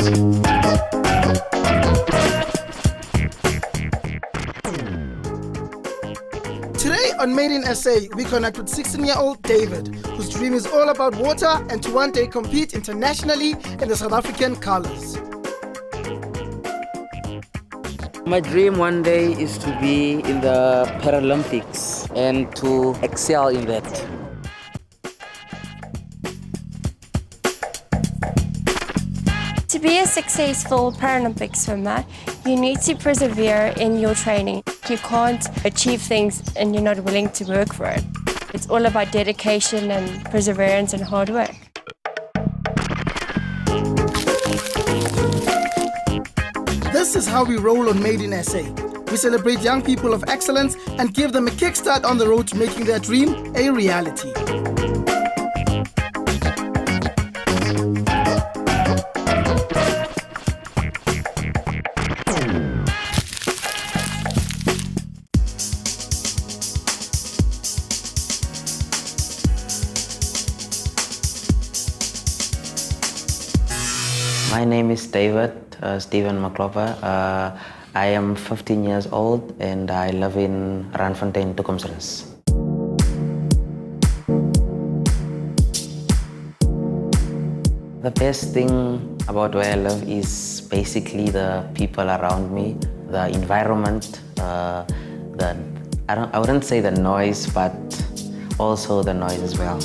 Today on Made in SA, we connect with 16-year-old David, whose dream is all about water and to one day compete internationally in the South African colours. My dream one day is to be in the Paralympics and to excel in that. To be a successful Paralympic swimmer, you need to persevere in your training. You can't achieve things and you're not willing to work for it. It's all about dedication and perseverance and hard work. This is how we roll on Made in SA. We celebrate young people of excellence and give them a kickstart on the road to making their dream a reality. My name is David Stephen McClover. I am 15 years old and I live in Randfontein, Toekomsrus. The best thing about where I live is basically the people around me, the environment, I wouldn't say the noise, but also the noise as well.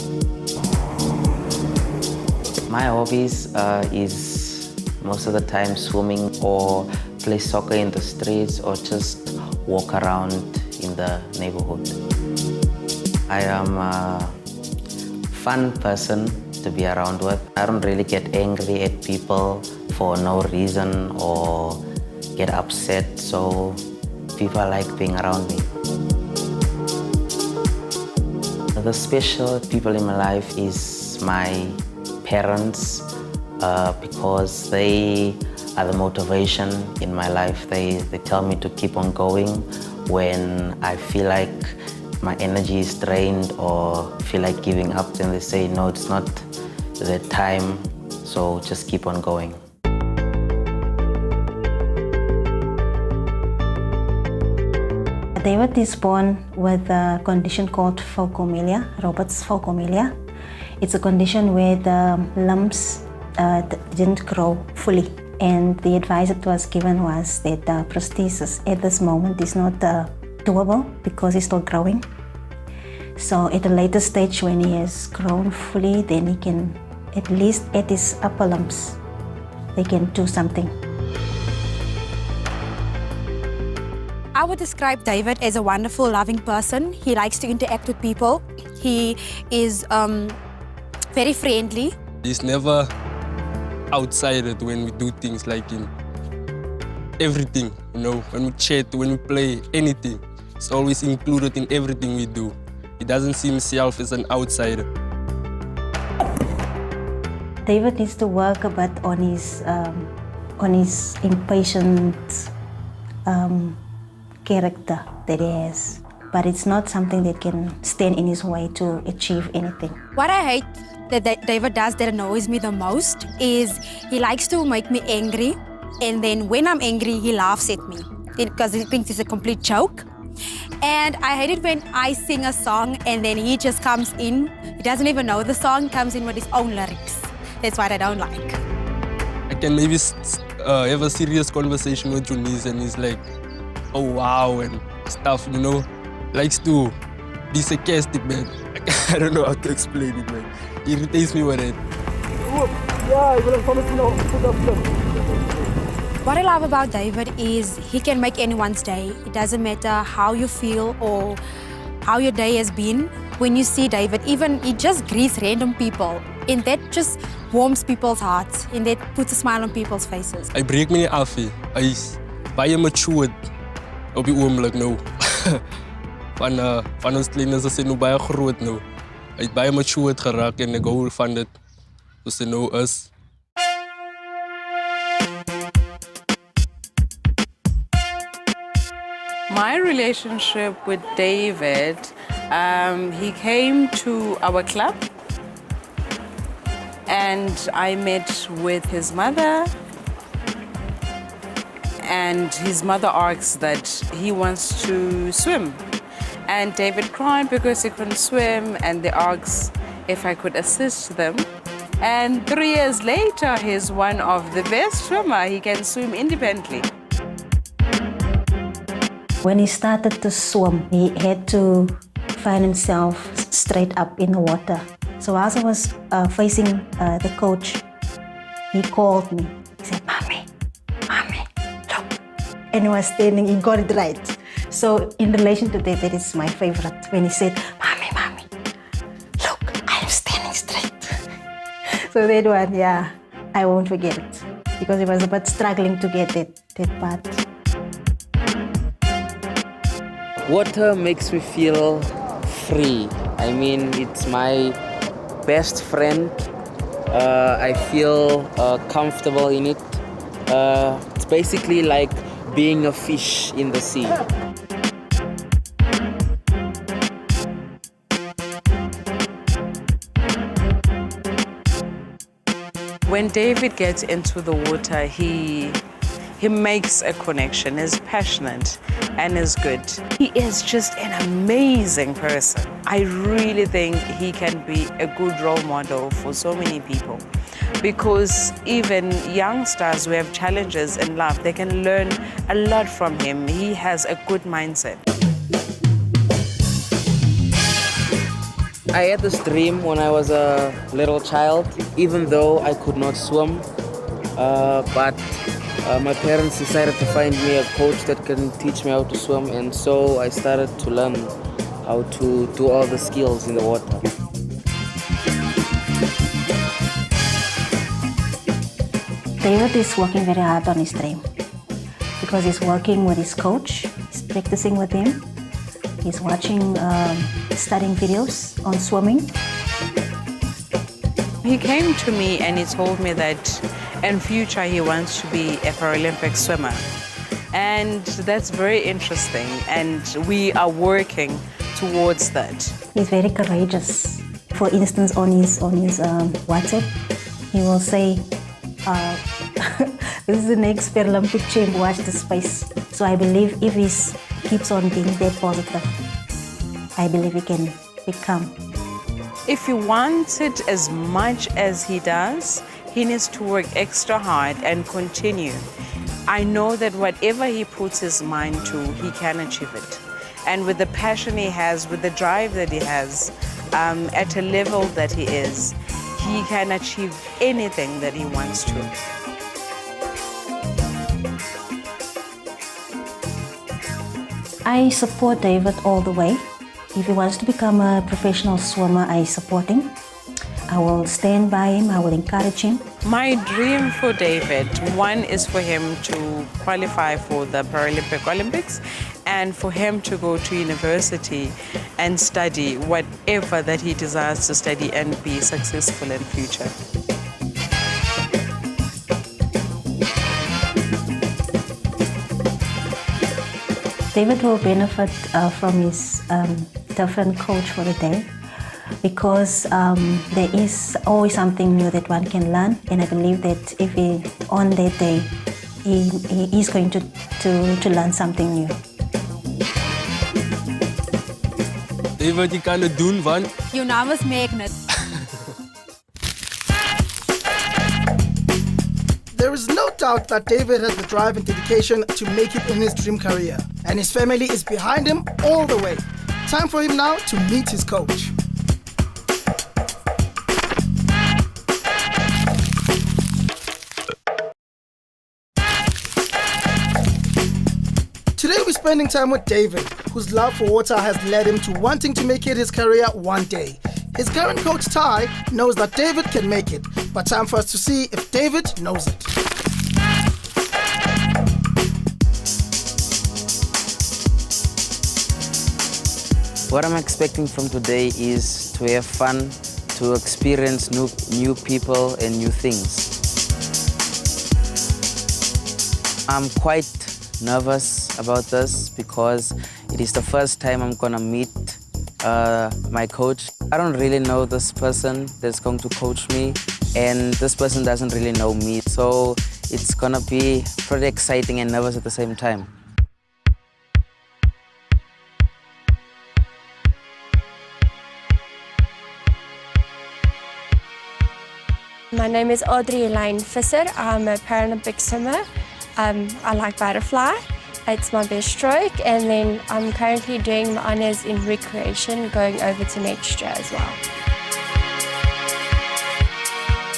My hobbies is most of the time swimming or play soccer in the streets or just walk around in the neighborhood. I am a fun person to be around with. I don't really get angry at people for no reason or get upset, so people like being around me. The special people in my life is my parents, because they are the motivation in my life. They tell me to keep on going when I feel like my energy is drained or feel like giving up. Then they say, no, it's not the time, so just keep on going. David is born with a condition called Falcomelia, Robert's Falcomelia. It's a condition where the lumps didn't grow fully, and the advice that was given was that prosthesis at this moment is not doable because he's still growing. So at a later stage, when he has grown fully, then he can, at least at his upper lumps, they can do something. I would describe David as a wonderful, loving person. He likes to interact with people. He is very friendly. He's never outside it when we do things, like in everything, you know, when we chat, when we play, anything. It's always included in everything we do. He doesn't see himself as an outsider. David needs to work a bit on his impatient character that he has, but it's not something that can stand in his way to achieve anything. What I hate that David does that annoys me the most is he likes to make me angry, and then when I'm angry, he laughs at me because he thinks it's a complete joke. And I hate it when I sing a song and then he just comes in, he doesn't even know the song, comes in with his own lyrics. That's what I don't like. I can maybe have a serious conversation with Junice and he's like, oh wow, and stuff, you know. Likes to be sarcastic, man. I don't know how to explain it, man. He irritates me with it. What I love about David is he can make anyone's day. It doesn't matter how you feel or how your day has been. When you see David, even he just greets random people, and that just warms people's hearts, and that puts a smile on people's faces. I break me af. Hy's baie matured op die oomblik nou. Van ons klein is hy nou baie groot nou. Hy het baie matured geraak en ek hou van dit soos hy nou is. My relationship with David, he came to our club and I met with his mother and his mother asks that he wants to swim. And David cried because he couldn't swim, and they asked if I could assist them. And 3 years later, he's one of the best swimmers. He can swim independently. When he started to swim, he had to find himself straight up in the water. So as I was facing the coach, he called me. He said, Mommy, look. And he was standing, he got it right. So in relation to that, that is my favorite. When he said, Mommy, look, I am standing straight. So that one, yeah, I won't forget it. Because he was a bit struggling to get that part. Water makes me feel free. I mean, it's my best friend. I feel comfortable in it. It's basically like being a fish in the sea. When David gets into the water, he makes a connection, is passionate and is good. He is just an amazing person. I really think he can be a good role model for so many people, because even youngsters who have challenges in life, they can learn a lot from him. He has a good mindset. I had this dream when I was a little child, even though I could not swim, but my parents decided to find me a coach that can teach me how to swim, and so I started to learn how to do all the skills in the water. David is working very hard on his dream because he's working with his coach, he's practicing with him, he's watching, studying videos on swimming. He came to me and he told me that in future he wants to be a Paralympic swimmer. And that's very interesting, and we are working towards that. He's very courageous. For instance, on his WhatsApp, he will say, this is the next Paralympic champ, watch this space. So I believe if he keeps on being that positive, I believe he can become. If he wants it as much as he does, he needs to work extra hard and continue. I know that whatever he puts his mind to, he can achieve it. And with the passion he has, with the drive that he has, at a level that he is, he can achieve anything that he wants to. I support David all the way. If he wants to become a professional swimmer, I support him. I will stand by him, I will encourage him. My dream for David, one is for him to qualify for the Paralympic Olympics, and for him to go to university and study whatever that he desires to study and be successful in future. David will benefit from his different coach for the day, because there is always something new that one can learn, and I believe that if he, on that day, he is going to learn something new. David, je kan het doen, want Your nervous magnet. There is no doubt that David has the drive and dedication to make it in his dream career, and his family is behind him all the way. Time for him now to meet his coach. Today we're spending time with David, whose love for water has led him to wanting to make it his career one day. His current coach, Ty, knows that David can make it, but time for us to see if David knows it. What I'm expecting from today is to have fun, to experience new people and new things. I'm quite nervous about this because it is the first time I'm gonna meet my coach. I don't really know this person that's going to coach me, and this person doesn't really know me. So It's gonna be pretty exciting and nervous at the same time. My name is Adri Visser. I'm a Paralympic swimmer. I like butterfly. It's my best stroke, and then I'm currently doing my honours in recreation, going over to next year as well.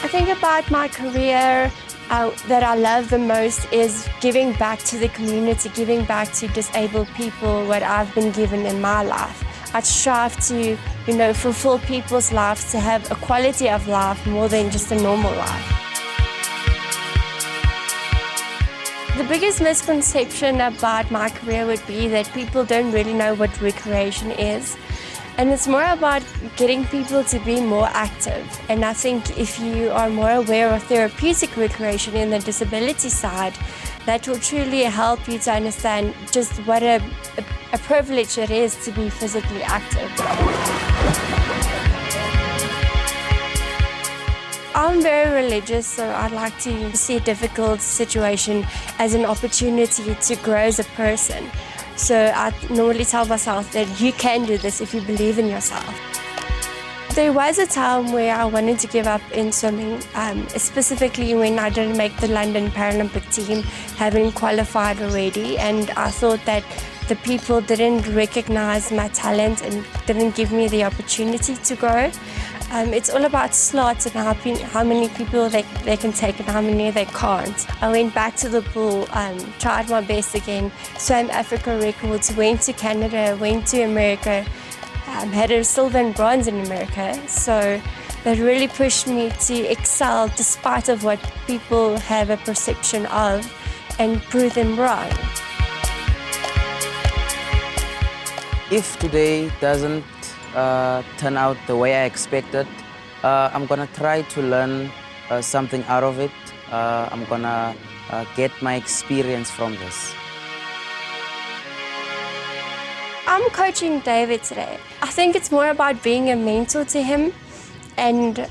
I think about my career that I love the most is giving back to the community, giving back to disabled people what I've been given in my life. I strive to, fulfill people's lives, to have a quality of life more than just a normal life. The biggest misconception about my career would be that people don't really know what recreation is. And it's more about getting people to be more active. And I think if you are more aware of therapeutic recreation in the disability side, that will truly help you to understand just what a privilege it is to be physically active. I'm very religious, so I'd like to see a difficult situation as an opportunity to grow as a person. So I normally tell myself that you can do this if you believe in yourself. There was a time where I wanted to give up in swimming, specifically when I didn't make the London Paralympic team, having qualified already, and I thought that the people didn't recognize my talent and didn't give me the opportunity to go. It's all about slots and how many people they can take and how many they can't. I went back to the pool, tried my best again, swam Africa records, went to Canada, went to America, had a silver and bronze in America. So that really pushed me to excel despite of what people have a perception of and prove them wrong. If today doesn't turn out the way I expected, I'm gonna try to learn something out of it. I'm gonna get my experience from this. I'm coaching David today. I think it's more about being a mentor to him and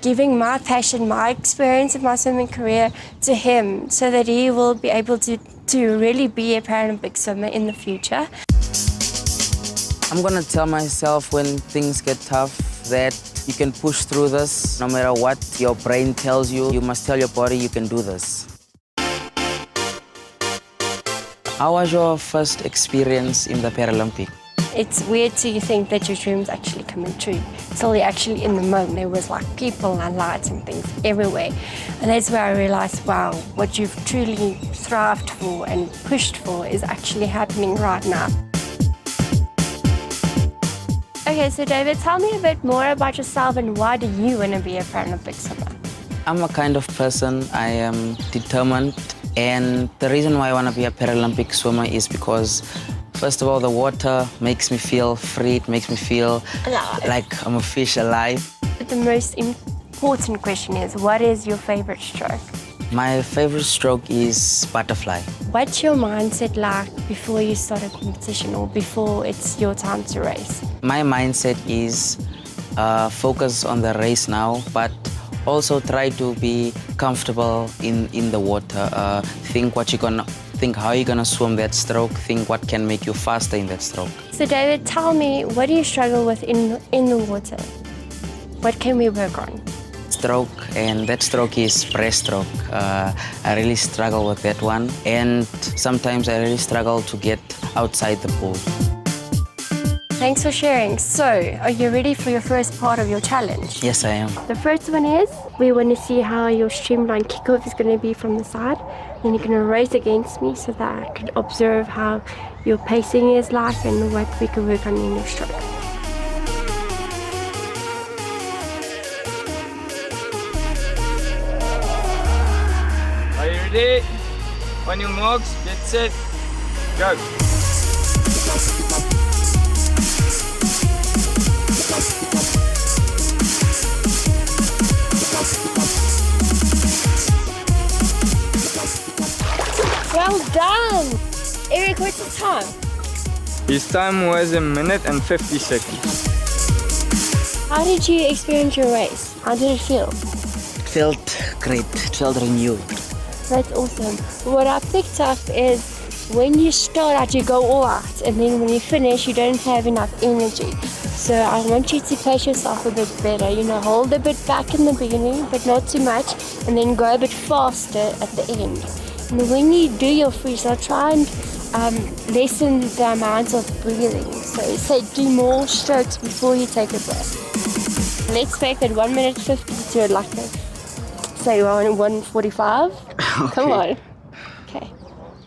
giving my passion, my experience in my swimming career to him so that he will be able to really be a Paralympic swimmer in the future. I'm gonna tell myself when things get tough that you can push through this. No matter what your brain tells you, you must tell your body you can do this. How was your first experience in the Paralympic? It's weird to think that your dream's actually coming true. Until you're actually in the moment. There was like people and lights and things everywhere. And that's where I realized, wow, what you've truly thrived for and pushed for is actually happening right now. Okay, so David, tell me a bit more about yourself and why do you want to be a Paralympic swimmer? I'm a kind of person, I am determined, and the reason why I want to be a Paralympic swimmer is because, first of all, the water makes me feel free, it makes me feel like I'm a fish alive. The most important question is, what is your favorite stroke? My favorite stroke is butterfly. What's your mindset like before you start a competition or before it's your time to race? My mindset is focus on the race now, but also try to be comfortable in the water. Think how you're gonna swim that stroke. Think what can make you faster in that stroke. So David, tell me, what do you struggle with in the water? What can we work on? Stroke, and that stroke is breaststroke. I really struggle with that one, and sometimes I really struggle to get outside the pool. Thanks for sharing. So, are you ready for your first part of your challenge? Yes, I am. The first one is, we want to see how your streamline kickoff is going to be from the side. Then you're going to race against me so that I can observe how your pacing is like and what we can work on in your stroke. Are you ready? On your marks, get set, go. Well done! Eric, what's the time? His time was 1 minute and 50 seconds. How did you experience your race? How did it feel? It felt great. It felt renewed. That's awesome. What I picked up is when you start out, you go all out, and then when you finish, you don't have enough energy. So I want you to pace yourself a bit better. Hold a bit back in the beginning, but not too much, and then go a bit faster at the end. And when you do your freestyle, try and lessen the amount of breathing. So say do more strokes before you take a breath. Let's make that 1 minute 50 to like a, say 1:45. Okay. Come on. Okay,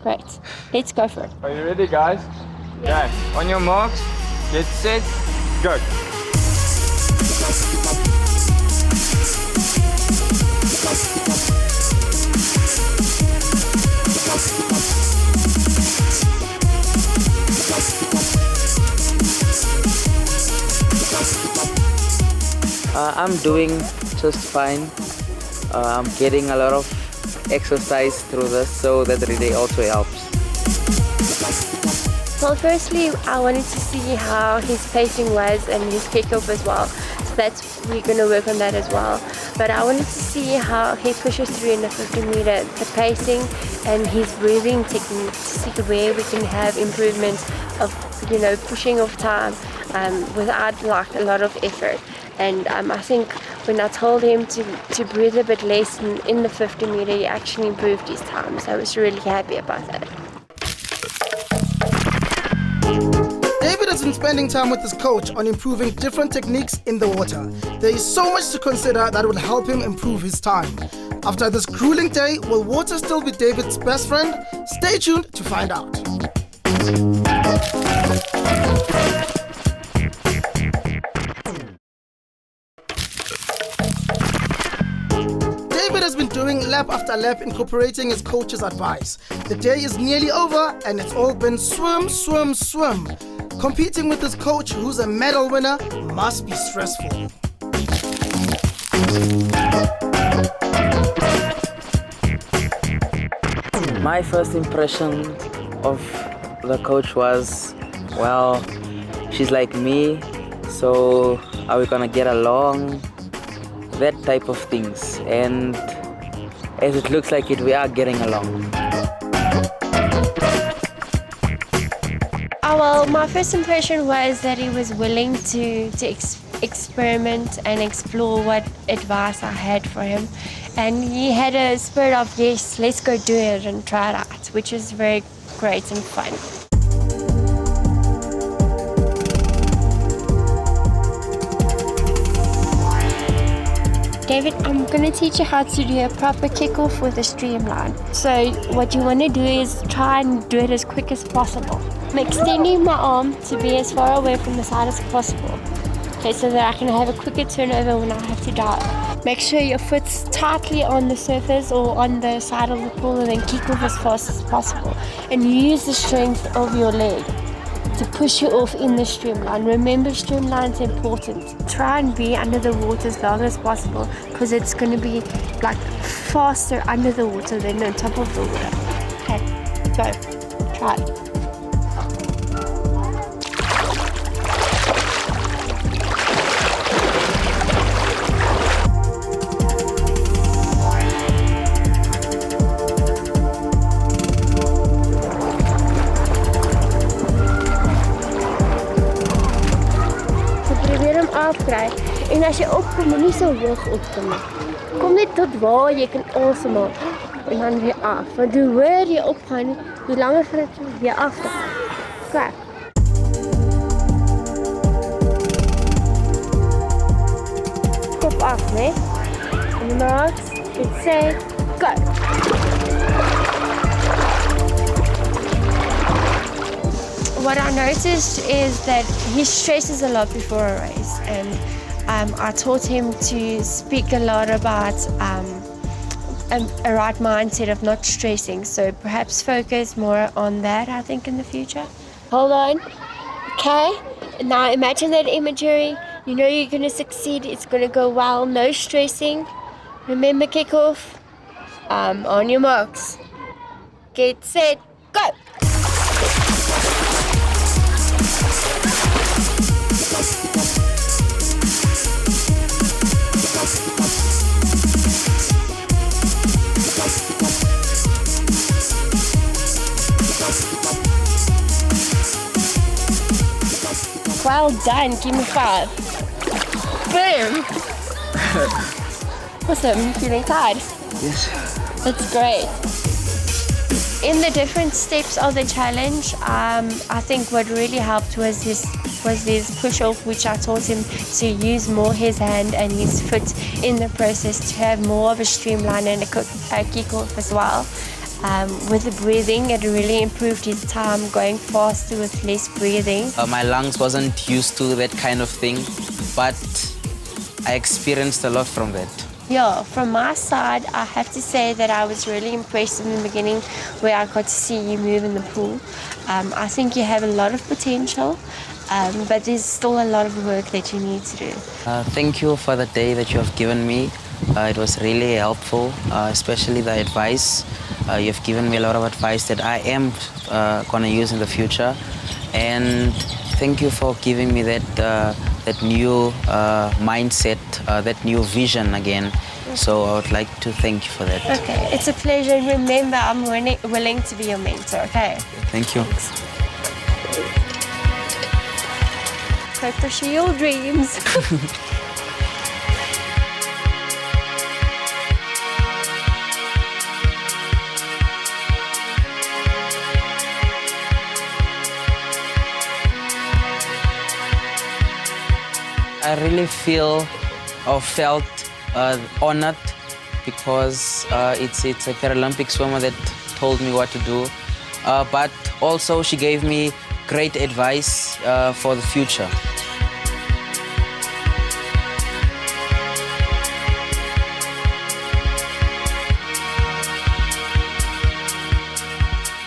great. Let's go for it. Are you ready, guys? Yeah. On your marks, get set, go. I'm doing just fine. I'm getting a lot of exercise through this, so that really also helps. Well, firstly, I wanted to see how his pacing was and his kickoff as well. So we're going to work on that as well. But I wanted to see how he pushes through in the 50 meter, the pacing and his breathing technique, to see where we can have improvements of, pushing off time without like a lot of effort. And I think when I told him to breathe a bit less in the 50 meter, he actually improved his time. So I was really happy about that. David has been spending time with his coach on improving different techniques in the water. There is so much to consider that will help him improve his time. After this grueling day, will water still be David's best friend? Stay tuned to find out. David has been doing lap after lap, incorporating his coach's advice. The day is nearly over and it's all been swim, swim, swim. Competing with his coach, who's a medal winner, must be stressful. My first impression of the coach was, well, she's like me, so are we gonna get along? That type of things. And as it looks like it, we are getting along. Well, my first impression was that he was willing to experiment and explore what advice I had for him. And he had a spirit of, yes, let's go do it and try it out, which is very great and fun. David, I'm going to teach you how to do a proper kickoff with a streamline. So what you want to do is try and do it as quick as possible. I'm extending my arm to be as far away from the side as possible. Okay, so that I can have a quicker turnover when I have to dive. Make sure your foot's tightly on the surface or on the side of the pool, and then kick off as fast as possible. And use the strength of your leg to push you off in the streamline. Remember, streamline's important. Try and be under the water as long as possible, because it's going to be like faster under the water than on top of the water. Okay, go. Try it. Afkry. En as jy opkom, moenie so hoog opkom nie. Kom net tot waar jy kan asemhaal en dan weer af. Want hoe hoër jy opgaan, hoe langer vat dit om weer af te gaan. Klaar. Kop af, né? En maak, dit sê, go. What I noticed is that he stresses a lot before a race, and I taught him to speak a lot about a right mindset of not stressing, so perhaps focus more on that, I think, in the future. Hold on. Okay, now imagine that imagery. You know you're going to succeed, it's going to go well, no stressing. Remember, kick off. On your marks. Get set, go! Well done. Give me 5. Boom. Awesome. You feeling tired? Yes. That's great. In the different steps of the challenge, I think what really helped was this push-off, which I taught him to use more his hand and his foot in the process to have more of a streamline and a kick-off as well. With the breathing, it really improved his time going faster with less breathing. My lungs wasn't used to that kind of thing, but I experienced a lot from that. Yeah, from my side, I have to say that I was really impressed in the beginning where I got to see you move in the pool. I think you have a lot of potential, but there's still a lot of work that you need to do. Thank you for the day that you have given me. It was really helpful, especially the advice. You've given me a lot of advice that I am going to use in the future. And thank you for giving me that new mindset, that new vision again. So I would like to thank you for that. Okay, it's a pleasure. Remember, I'm willing to be your mentor, okay? Thank you. Thanks. Go pursue your dreams. I really feel or felt honored because it's a Paralympic swimmer that told me what to do. But also she gave me great advice for the future.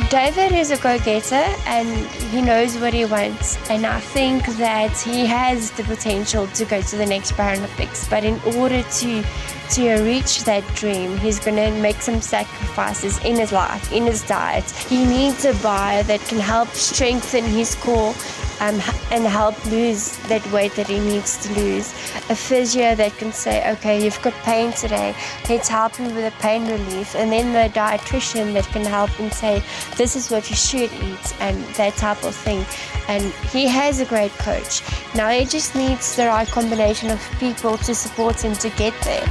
David is a go-getter and he knows what he wants, and I think that he has the potential to go to the next Paralympics, but in order to reach that dream, he's going to make some sacrifices in his life, in his diet. He needs a buyer that can help strengthen his core and help lose that weight that he needs to lose. A physio that can say, okay, you've got pain today, let's help you with the pain relief. And then the dietitian that can help and say, this is what you should eat, and that type of thing. And he has a great coach. Now he just needs the right combination of people to support him to get there.